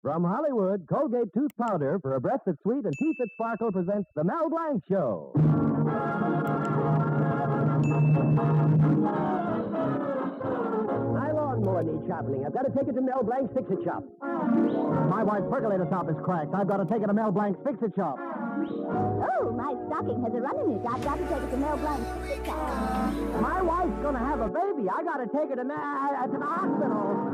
From Hollywood, Colgate Tooth Powder for a breath that's sweet and teeth that sparkle presents The Mel Blanc Show. My lawnmower needs sharpening. I've got to take it to Mel Blanc's Fix-It Shop. My wife's percolator top is cracked. I've got to take it to Mel Blanc's Fix-It Shop. Oh, my stocking has a run in it. I've got to take it to Mel Blanc's Fix-It Shop. My wife's going to have a baby. I got to take it to the hospital.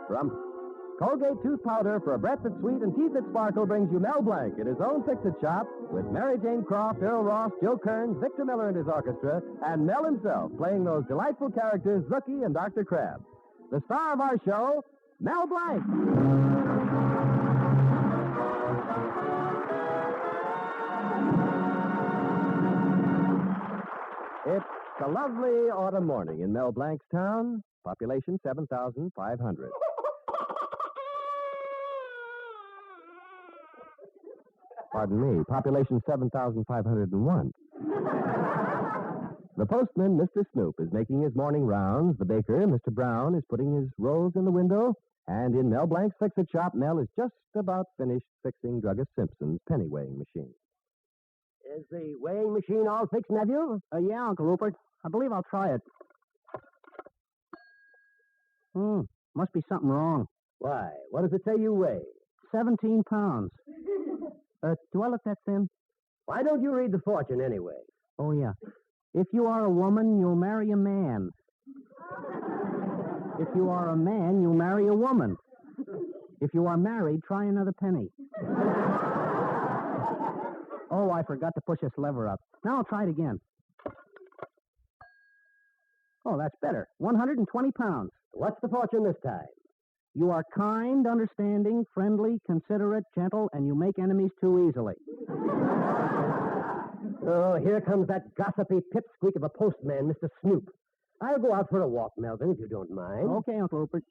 From Colgate Tooth Powder for a breath that's sweet and teeth that sparkle brings you Mel Blanc at his own Fix-It Shop with Mary Jane Croft, Earl Ross, Joe Kearns, Victor Miller and his orchestra, and Mel himself playing those delightful characters, Rookie and Dr. Crab. The star of our show, Mel Blanc. It's a lovely autumn morning in Mel Blanc's town, population 7,500. Pardon me, population 7,501. The postman, Mr. Snoop, is making his morning rounds. The baker, Mr. Brown, is putting his rolls in the window. And in Mel Blanc's Fix-It Shop, Mel is just about finished fixing Druggist Simpson's penny weighing machine. Is the weighing machine all fixed, nephew? Yeah, Uncle Rupert. I believe I'll try it. Must be something wrong. Why? What does it say you weigh? 17 pounds. Do I look that thin? Why don't you read the fortune anyway? Oh, yeah. If you are a woman, you'll marry a man. If you are a man, you'll marry a woman. If you are married, try another penny. Oh, I forgot to push this lever up. Now I'll try it again. Oh, that's better. 120 pounds. What's the fortune this time? You are kind, understanding, friendly, considerate, gentle, and you make enemies too easily. Oh, here comes that gossipy pipsqueak of a postman, Mr. Snoop. I'll go out for a walk, Melvin, if you don't mind. Okay, Uncle Rupert.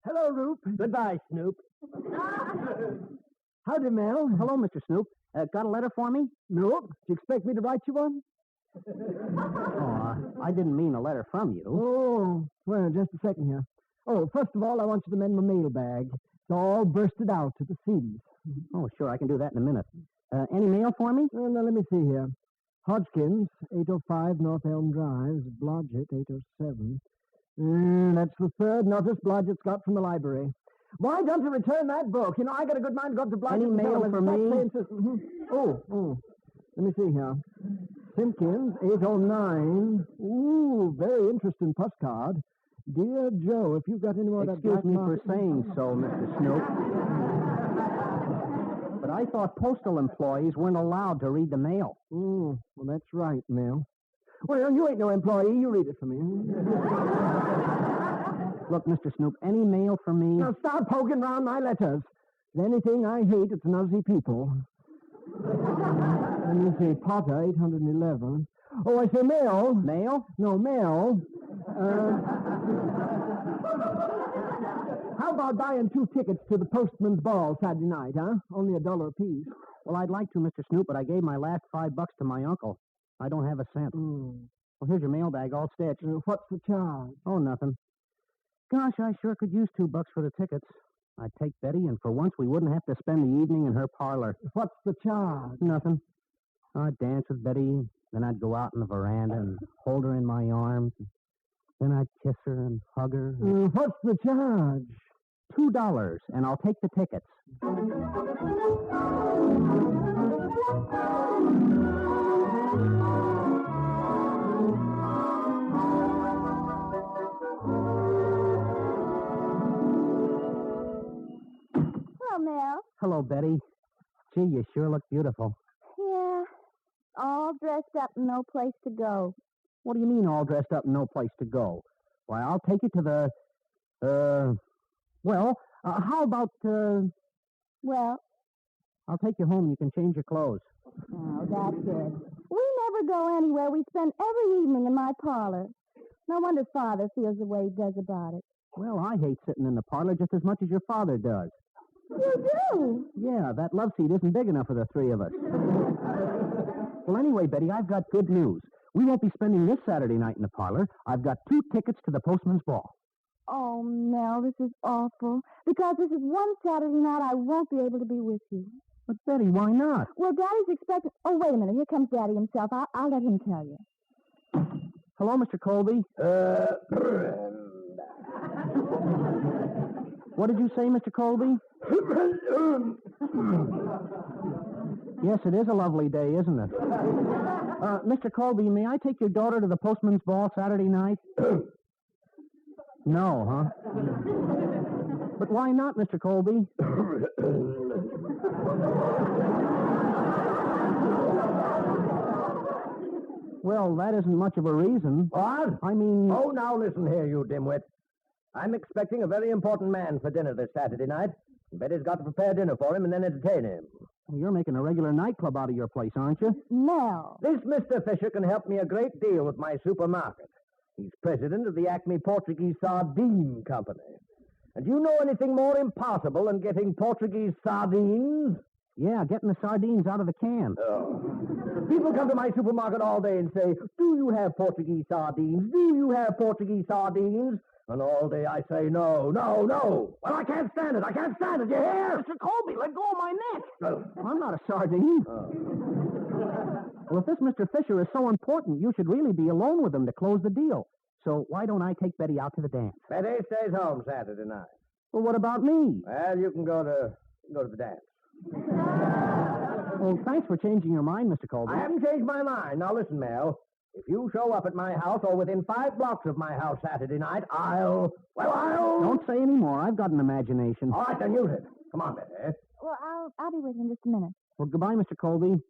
Hello, Roop. Goodbye, Snoop. Howdy, Mel. Hello, Mr. Snoop. Got a letter for me? Nope. Do you expect me to write you one? Oh, I didn't mean a letter from you. Oh, well, just a second here. Oh, first of all, I want you to mend my mailbag. It's all bursted out to the seams. Oh, sure, I can do that in a minute. Any mail for me? Now, let me see here. Hodgkins, 805 North Elm Drive, Blodgett, 807. That's the third notice Blodgett's got from the library. Why don't you return that book? You know, I got a good mind to go up to Blodgett. Any mail for me? Oh, let me see here. Simpkins, 809. Ooh, very interesting postcard. Dear Joe, if you've got any more of that... Excuse me for saying so, Mr. Snoop. But I thought postal employees weren't allowed to read the mail. Well, that's right, Mel. Well, you ain't no employee. You read it for me. Look, Mr. Snoop, any mail for me? Now, stop poking around my letters. If there's anything I hate, it's nosy people. Let me see. Potter, 811. Oh, I say mail. Mail? No, mail. How about buying 2 tickets to the Postman's Ball Saturday night, huh? Only $1 apiece. Well, I'd like to, Mr. Snoop, but I gave my last $5 to my uncle. I don't have a cent. Well, here's your mailbag all stitched. What's the charge? Oh, nothing. Gosh, I sure could use $2 for the tickets. I'd take Betty, and for once we wouldn't have to spend the evening in her parlor. What's the charge? Nothing. I'd dance with Betty, then I'd go out on the veranda and hold her in my arms. Then I'd kiss her and hug her. What's the charge? $2, and I'll take the tickets. Hello, Mel. Hello, Betty. Gee, you sure look beautiful. Yeah, all dressed up and no place to go. What do you mean all dressed up and no place to go? Why, I'll take you to the, how about, Well? I'll take you home. You can change your clothes. Oh, that's it. We never go anywhere. We spend every evening in my parlor. No wonder Father feels the way he does about it. Well, I hate sitting in the parlor just as much as your father does. You do? Yeah, that love seat isn't big enough for the three of us. Well, anyway, Betty, I've got good news. We won't be spending this Saturday night in the parlor. I've got 2 tickets to the postman's ball. Oh, Mel, this is awful. Because this is one Saturday night I won't be able to be with you. But, Betty, why not? Well, Daddy's expecting... Oh, wait a minute. Here comes Daddy himself. I'll let him tell you. Hello, Mr. Colby. What did you say, Mr. Colby? Yes, it is a lovely day, isn't it? Mr. Colby, may I take your daughter to the postman's ball Saturday night? No, huh? But why not, Mr. Colby? Well, that isn't much of a reason. What? I mean... Oh, now listen here, you dimwit. I'm expecting a very important man for dinner this Saturday night. Betty's got to prepare dinner for him and then entertain him. Well, you're making a regular nightclub out of your place, aren't you? Mel. This Mr. Fisher can help me a great deal with my supermarket. He's president of the Acme Portuguese Sardine Company. And do you know anything more impossible than getting Portuguese sardines? Yeah, getting the sardines out of the can. Oh. People come to my supermarket all day and say, do you have Portuguese sardines? Do you have Portuguese sardines? And all day I say, no, no, no. Well, I can't stand it. I can't stand it. You hear? Mr. Colby, let go of my neck. Oh. I'm not a sardine. Oh. Well, if this Mr. Fisher is so important, you should really be alone with him to close the deal. So why don't I take Betty out to the dance? Betty stays home Saturday night. Well, what about me? Well, you can go to the dance. Well, thanks for changing your mind, Mr. Colby. I haven't changed my mind. Now listen, Mel. If you show up at my house or within 5 blocks of my house Saturday night, I'll... Don't say any more. I've got an imagination. All right, then use it. Come on, Betty. Well, I'll be with you in just a minute. Well, goodbye, Mr. Colby.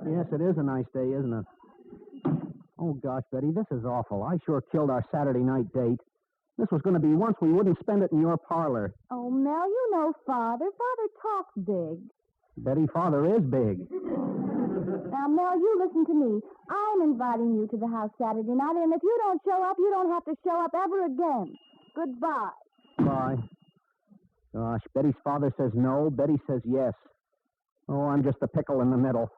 Yes, it is a nice day, isn't it? Oh, gosh, Betty, this is awful. I sure killed our Saturday night date. This was going to be once we wouldn't spend it in your parlor. Oh, Mel, you know Father. Father talks big. Betty, Father is big. Now, Mel, you listen to me. I'm inviting you to the house Saturday night, and if you don't show up, you don't have to show up ever again. Goodbye. Bye. Gosh, Betty's father says no. Betty says yes. Oh, I'm just a pickle in the middle.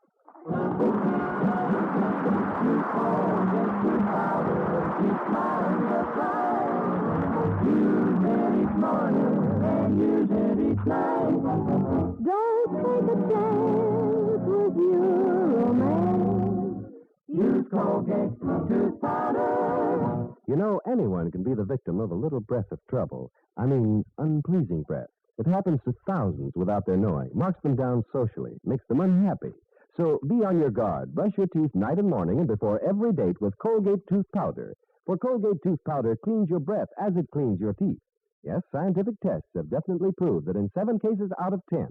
Don't take a chance with your romance. Use Colgate tooth powder. You know, anyone can be the victim of a little breath of trouble. I mean, unpleasing breath. It happens to thousands without their knowing, marks them down socially, makes them unhappy. So be on your guard. Brush your teeth night and morning and before every date with Colgate tooth powder. For Colgate tooth powder cleans your breath as it cleans your teeth. Yes, scientific tests have definitely proved that in 7 cases out of 10,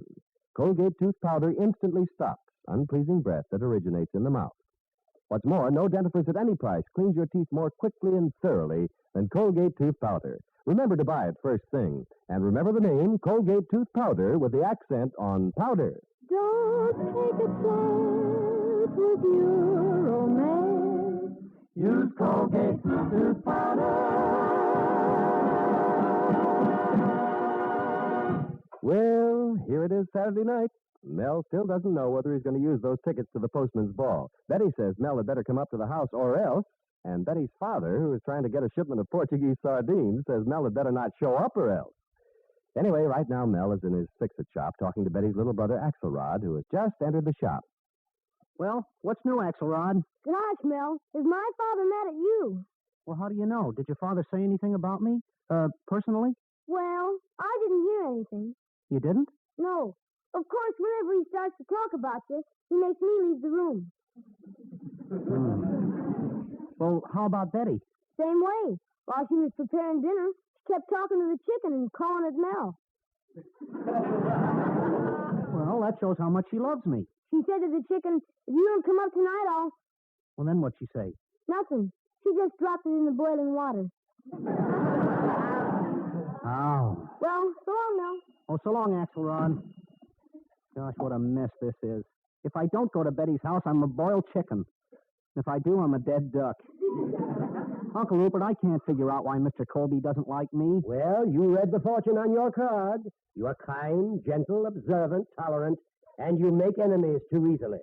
Colgate tooth powder instantly stops unpleasing breath that originates in the mouth. What's more, no dentifrice at any price cleans your teeth more quickly and thoroughly than Colgate tooth powder. Remember to buy it first thing. And remember the name Colgate tooth powder with the accent on powder. Don't take a chance with your romance. Use Colgate tooth powder. Well, here it is Saturday night. Mel still doesn't know whether he's going to use those tickets to the postman's ball. Betty says Mel had better come up to the house or else. And Betty's father, who is trying to get a shipment of Portuguese sardines, says Mel had better not show up or else. Anyway, right now Mel is in his fix-it shop talking to Betty's little brother Axelrod, who has just entered the shop. Well, what's new, Axelrod? Gosh, Mel, is my father mad at you? Well, how do you know? Did your father say anything about me? Personally? Well, I didn't hear anything. You didn't? No. Of course, whenever he starts to talk about this, he makes me leave the room. Well, how about Betty? Same way. While she was preparing dinner, she kept talking to the chicken and calling it Mel. Well, that shows how much she loves me. She said to the chicken, if you don't come up tonight, I'll... Well, then what'd she say? Nothing. She just dropped it in the boiling water. Oh. Well, so long, Mel. Oh, so long, Axelrod. Gosh, what a mess this is. If I don't go to Betty's house, I'm a boiled chicken. If I do, I'm a dead duck. Uncle Rupert, I can't figure out why Mr. Colby doesn't like me. Well, you read the fortune on your card. You are kind, gentle, observant, tolerant, and you make enemies too easily.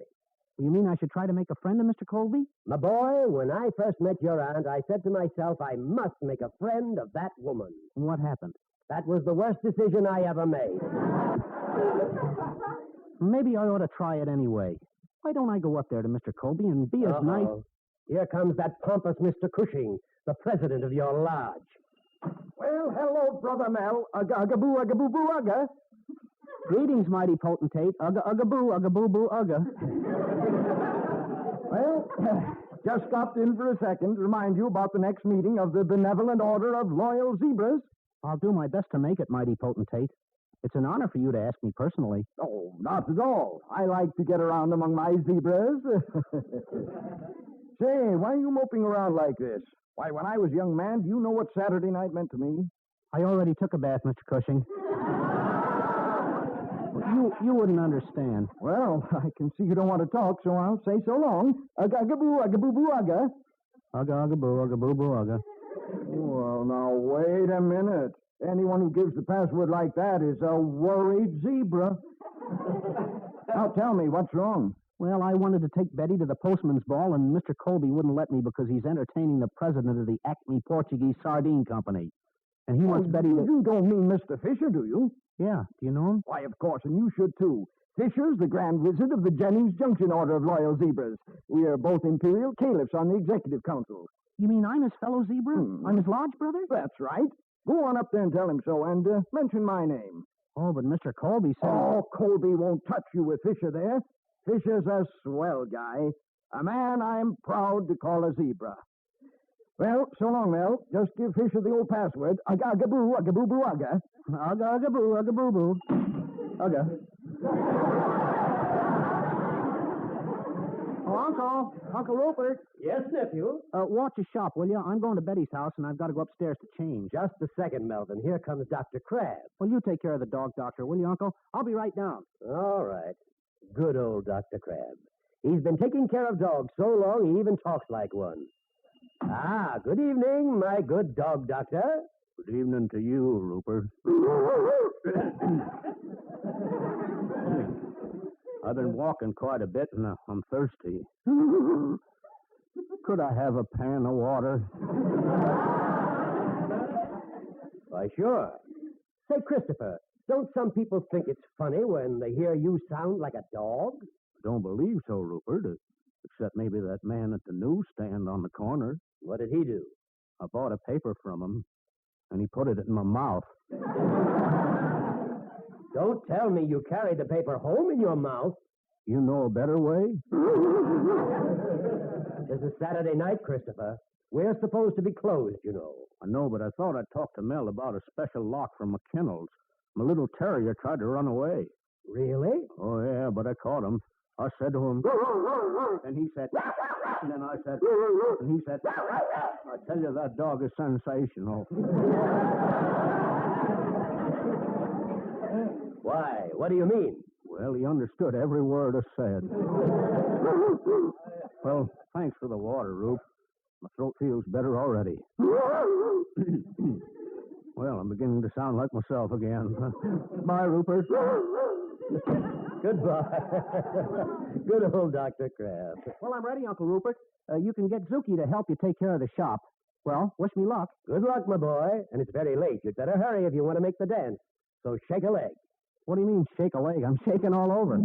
You mean I should try to make a friend of Mr. Colby? My boy, when I first met your aunt, I said to myself, I must make a friend of that woman. And what happened? That was the worst decision I ever made. Maybe I ought to try it anyway. Why don't I go up there to Mr. Colby and be as nice... Here comes that pompous Mr. Cushing, the president of your lodge. Well, hello, Brother Mel. Ugga-boo-ugga-boo-boo-ugga. Greetings, mighty potentate. Ugga-ugga-boo, ugga-boo-boo, ugga. Well, just stopped in for a second to remind you about the next meeting of the Benevolent Order of Loyal Zebras. I'll do my best to make it, mighty potentate. It's an honor for you to ask me personally. Oh, not at all. I like to get around among my zebras. Say, why are you moping around like this? Why, when I was a young man, do you know what Saturday night meant to me? I already took a bath, Mr. Cushing. You wouldn't understand. Well, I can see you don't want to talk, so I'll say so long. Ugga-ugga-boo, ugga-boo-boo, ugga. Ugga-ugga-boo, ugga-boo-boo, ugga. Well, now, wait a minute. Anyone who gives the password like that is a worried zebra. Now, tell me, what's wrong? Well, I wanted to take Betty to the postman's ball, and Mr. Colby wouldn't let me because he's entertaining the president of the Acme Portuguese Sardine Company. And he wants Betty to... You don't mean Mr. Fisher, do you? Yeah, do you know him? Why, of course, and you should, too. Fisher's the Grand Wizard of the Jennings Junction Order of Loyal Zebras. We are both imperial caliphs on the Executive Council. You mean I'm his fellow zebra? I'm his lodge brother? That's right. Go on up there and tell him so, and mention my name. Oh, but Mr. Colby said... Oh, Colby won't touch you with Fisher there. Fisher's a swell guy. A man I'm proud to call a zebra. Well, so long, Mel. Just give Fisher the old password. Ugga-ugga-boo, ugga-boo-boo, ugga. Ugga-ugga-boo, ugga-boo-boo. Ugga. Oh, Uncle Rupert. Yes, nephew? Watch your shop, will you? I'm going to Betty's house, and I've got to go upstairs to change. Just a second, Melvin. Here comes Dr. Crab. Well, you take care of the dog, Doctor, will you, Uncle? I'll be right down. All right. Good old Dr. Crab. He's been taking care of dogs so long he even talks like one. Ah, good evening, my good dog doctor. Good evening to you, Rupert. I've been walking quite a bit, and I'm thirsty. Could I have a pan of water? Why, sure. Say, Christopher, don't some people think it's funny when they hear you sound like a dog? I don't believe so, Rupert, except maybe that man at the newsstand on the corner. What did he do? I bought a paper from him, and he put it in my mouth. Don't tell me you carried the paper home in your mouth. You know a better way? This is Saturday night, Christopher. We're supposed to be closed, you know. I know, but I thought I'd talk to Mel about a special lock from McKinnell's. My little terrier tried to run away. Really? Oh, yeah, but I caught him. I said to him, and he said, and then I said, and he said, I tell you, that dog is sensational. Why? What do you mean? Well, he understood every word I said. Well, thanks for the water, Rupe. My throat feels better already. Well, I'm beginning to sound like myself again. Bye, Rupert. Goodbye. Good old Dr. Crab. Well, I'm ready, Uncle Rupert. You can get Zuki to help you take care of the shop. Well, wish me luck. Good luck, my boy. And it's very late. You'd better hurry if you want to make the dance. So shake a leg. What do you mean, shake a leg? I'm shaking all over.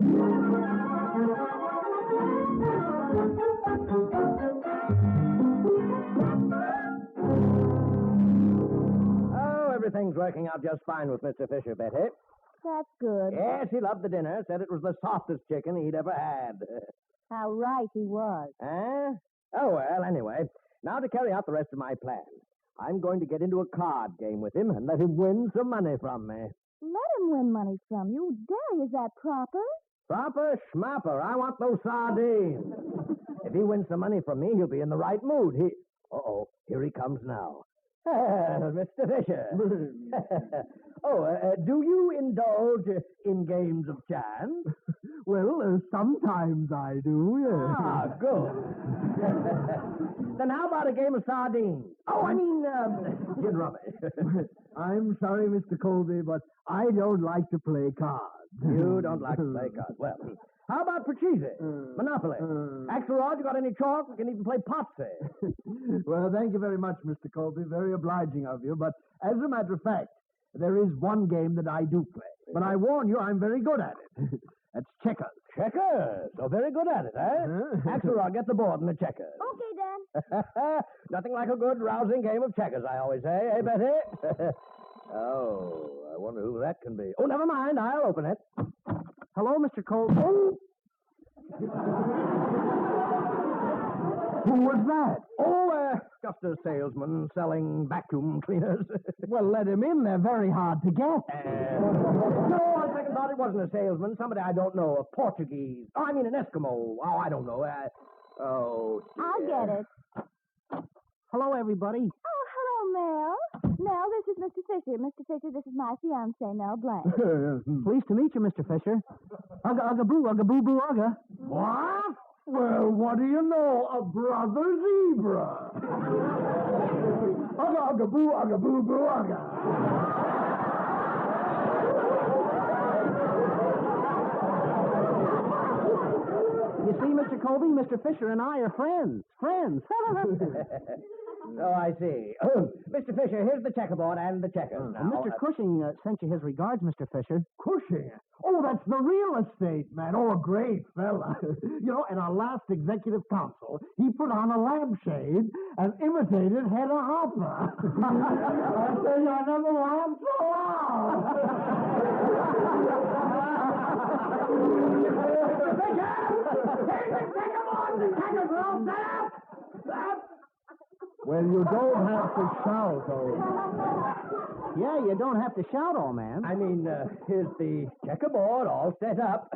Oh, everything's working out just fine with Mr. Fisher, Betty. That's good. Yes, he loved the dinner. Said it was the softest chicken he'd ever had. How right he was. Huh? Oh, well, anyway. Now to carry out the rest of my plan. I'm going to get into a card game with him and let him win some money from me. Let him win money from you. Daddy, is that proper? Proper schmapper. I want those sardines. If he wins some money from me, he'll be in the right mood. Uh-oh, here he comes now. Mr. Fisher. Do you indulge in games of chance? Well, sometimes I do, yes. Ah, good. Then how about a game of sardines? Oh, I mean, gin rummy. I'm sorry, Mr. Colby, but I don't like to play cards. You don't like to play cards. Well, How about Pachisi? Monopoly. Axelrod, you got any chalk? We can even play Potsy. Well, thank you very much, Mr. Colby. Very obliging of you. But as a matter of fact, there is one game that I do play. But I warn you, I'm very good at it. That's checkers. Checkers? So very good at it, eh? Axelrod, get the board and the checkers. Okay, Dan. Nothing like a good, rousing game of checkers, I always say. Eh, Betty? Oh, I wonder who that can be. Oh, never mind. I'll open it. Hello, Mr. Colby. Oh! Who was that? Oh, just a salesman selling vacuum cleaners. Well, let him in. They're very hard to get. No, I second thought it wasn't a salesman. Somebody I don't know. A Portuguese. Oh, I mean an Eskimo. Oh, I don't know. I'll get it. Hello, everybody. Oh, hello, Mel. Mel, this is Mr. Fisher. Mr. Fisher, this is my fiancé, Mel Blanc. Pleased to meet you, Mr. Fisher. Ugga, ugga, boo, ugga, boo, boo, ugga. What? Well, what do you know? A brother zebra. Ugga, ugga, boo, boo, ugga. You see, Mr. Colby, Mr. Fisher and I are friends. Friends. Oh, I see. Mr. Fisher, here's the checkerboard and the checkers. Now, Mr. Cushing sent you his regards, Mr. Fisher. Cushing? Oh, that's the real estate man. Oh, a great fella. You know, in our last executive council, he put on a lampshade and imitated Hedda Hopper. I tell you, I never laughed so loud. Well, you don't have to shout, old man. Yeah, you don't have to shout, old man. I mean, here's the checkerboard all set up.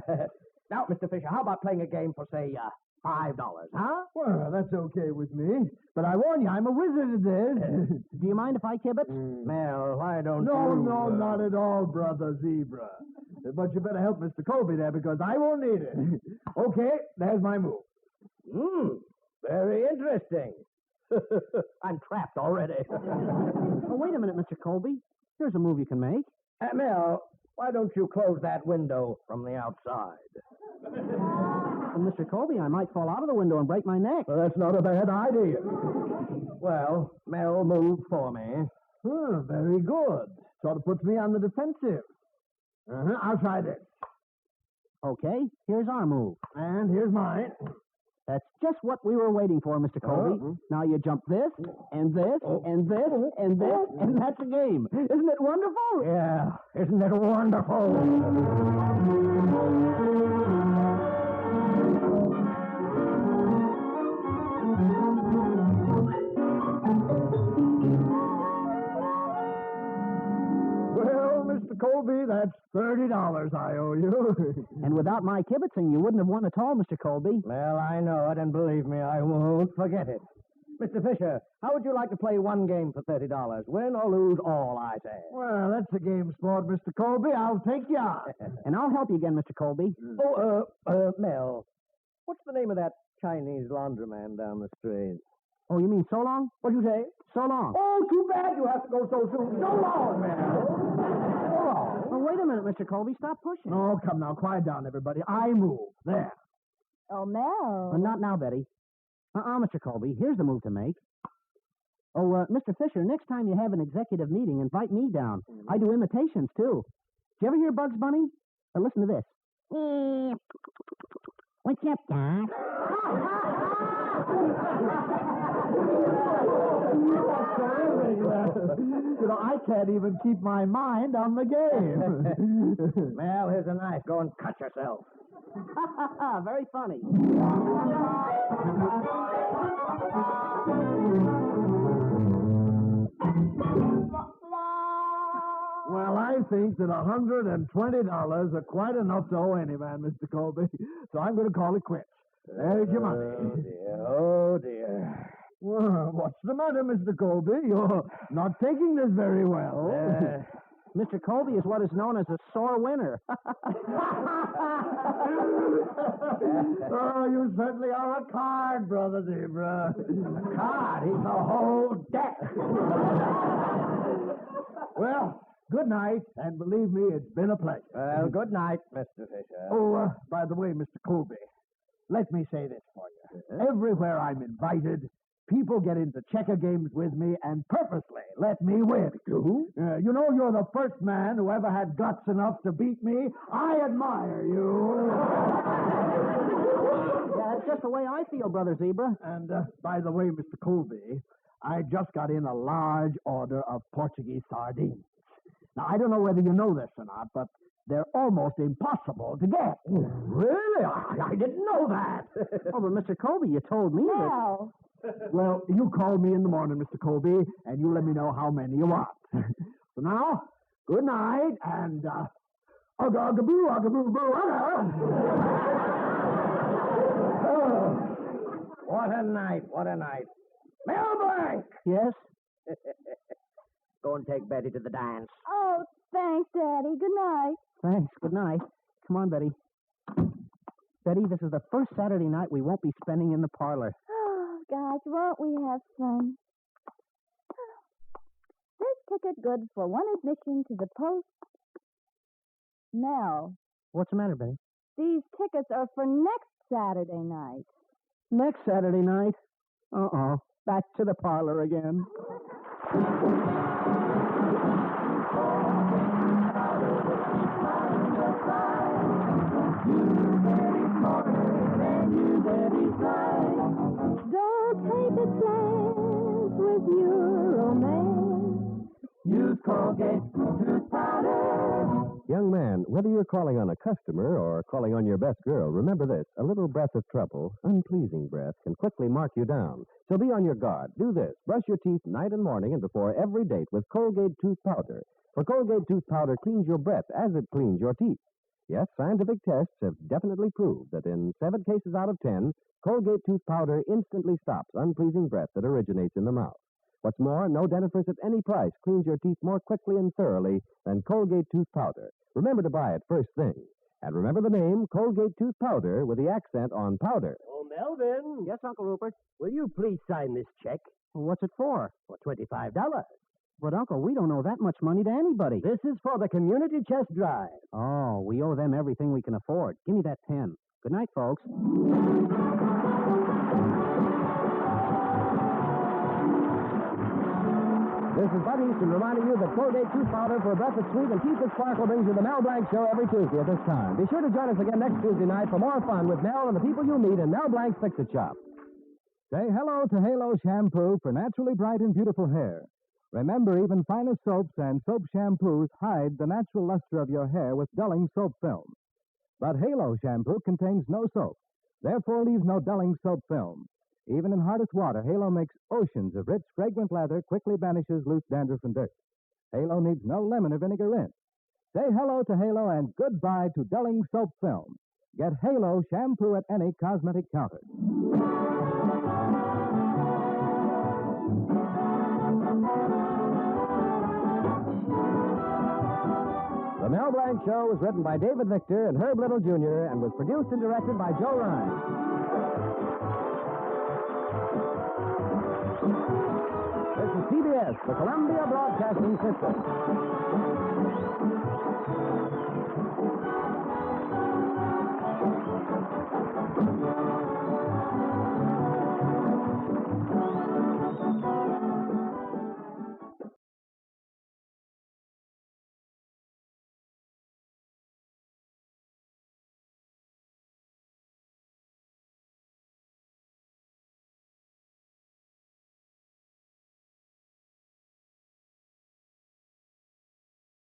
Now, Mr. Fisher, how about playing a game for, say, $5, huh? Well, that's okay with me. But I warn you, I'm a wizard at this. Do you mind if I kibitz? Mel, why don't No, you... no, not at all, Brother Zebra. But you better help Mr. Colby there because I won't need it. Okay, there's my move. Very interesting. I'm trapped already. Oh, wait a minute, Mr. Colby. Here's a move you can make. Mel, why don't you close that window from the outside? Well, Mr. Colby, I might fall out of the window and break my neck. Well, that's not a bad idea. Well, Mel, move for me. Very good. Sort of puts me on the defensive. I'll try this. Okay, here's our move. And here's mine. That's just what we were waiting for, Mr. Colby. Now you jump this, and this, and this, and this, and that's a game. Isn't it wonderful? Yeah, isn't it wonderful? Well, Mr. Colby, that's $30 I owe you. And without my kibitzing, you wouldn't have won at all, Mr. Colby. Well, I know it, and believe me, I won't forget it. Mr. Fisher, how would you like to play one game for $30? Win or lose all, I say. Well, that's a game sport, Mr. Colby. I'll take you out. And I'll help you again, Mr. Colby. Mel, what's the name of that Chinese laundroman down the street? Oh, you mean so long? What'd you say? So long. Oh, too bad you have to go so soon. So long, Mel. So long. Oh, wait a minute, Mr. Colby. Stop pushing. Oh, come now. Quiet down, everybody. I move. There. Oh, Mel. Not now, Betty. Mr. Colby. Here's the move to make. Oh, Mr. Fisher, next time you have an executive meeting, invite me down. I do imitations, too. Did you ever hear Bugs Bunny? Listen to this. What's up, Doc? You know, I can't even keep my mind on the game. Mel, here's a knife. Go and cut yourself. Very funny. Well, I think that $120 are quite enough to owe any man, Mr. Colby. So I'm going to call it quits. There's your money. Oh, dear. Oh, dear. Well, what's the matter, Mr. Colby? You're not taking this very well. Mr. Colby is what is known as a sore winner. Oh, you certainly are a card, Brother Zebra. Card? He's the whole deck. Well, Good night, and believe me, it's been a pleasure. Well, good night, Mr. Fisher. Oh, by the way, Mr. Colby, let me say this for you. Everywhere I'm invited, people get into checker games with me and purposely let me win. You know, you're the first man who ever had guts enough to beat me. I admire you. Yeah, that's just the way I feel, Brother Zebra. And by the way, Mr. Colby, I just got in a large order of Portuguese sardines. Now, I don't know whether you know this or not, but they're almost impossible to get. Really? I didn't know that. Oh, but Mr. Colby, you told me that... Mel. Well, you call me in the morning, Mr. Colby, and you let me know how many you want. So now, good night, and ugga-ugga-boo, ugga-boo-boo, ugga. What a night, what a night. Mel Blanc! Yes? Go and take Betty to the dance. Oh, thanks, Daddy. Good night. Thanks, good night. Come on, Betty. Betty, this is the first Saturday night we won't be spending in the parlor. Oh, gosh, won't we have fun? This ticket good for one admission to the post... Mel, What's the matter, Betty? these tickets are for next Saturday night. Next Saturday night? Uh-oh. Back to the parlor again. Don't take a chance with your romance. Use Colgate tooth powder. Young man, whether you're calling on a customer or calling on your best girl, remember this. A little breath of trouble, unpleasing breath, can quickly mark you down. So be on your guard. Do this. Brush your teeth night and morning and before every date with Colgate tooth powder. For Colgate tooth powder cleans your breath as it cleans your teeth. Yes, scientific tests have definitely proved that in 7 cases out of 10, Colgate tooth powder instantly stops unpleasing breath that originates in the mouth. What's more, no dentifrice at any price cleans your teeth more quickly and thoroughly than Colgate tooth powder. Remember to buy it first thing. And remember the name Colgate tooth powder with the accent on powder. Oh, Melvin. Yes, Uncle Rupert. Will you please sign this check? What's it for? For $25. But, Uncle, we don't owe that much money to anybody. This is for the community chest drive. Oh, we owe them everything we can afford. Give me that pen. Good night, folks. This is Bud Easton reminding you that Colgate tooth powder for a breath that's sweet and teeth that sparkle brings you the Mel Blanc Show every Tuesday at this time. Be sure to join us again next Tuesday night for more fun with Mel and the people you'll meet in Mel Blanc's Fix-It Shop. Say hello to Halo Shampoo for naturally bright and beautiful hair. Remember, even finer soaps and soap shampoos hide the natural luster of your hair with dulling soap film. But Halo Shampoo contains no soap, therefore leaves no dulling soap film. Even in hardest water, Halo makes oceans of rich, fragrant lather, quickly banishes loose dandruff and dirt. Halo needs no lemon or vinegar rinse. Say hello to Halo and goodbye to dulling soap film. Get Halo Shampoo at any cosmetic counter. The Mel Blanc Show was written by David Victor and Herb Little Jr. and was produced and directed by Joe Ryan. This is CBS, the Columbia Broadcasting System.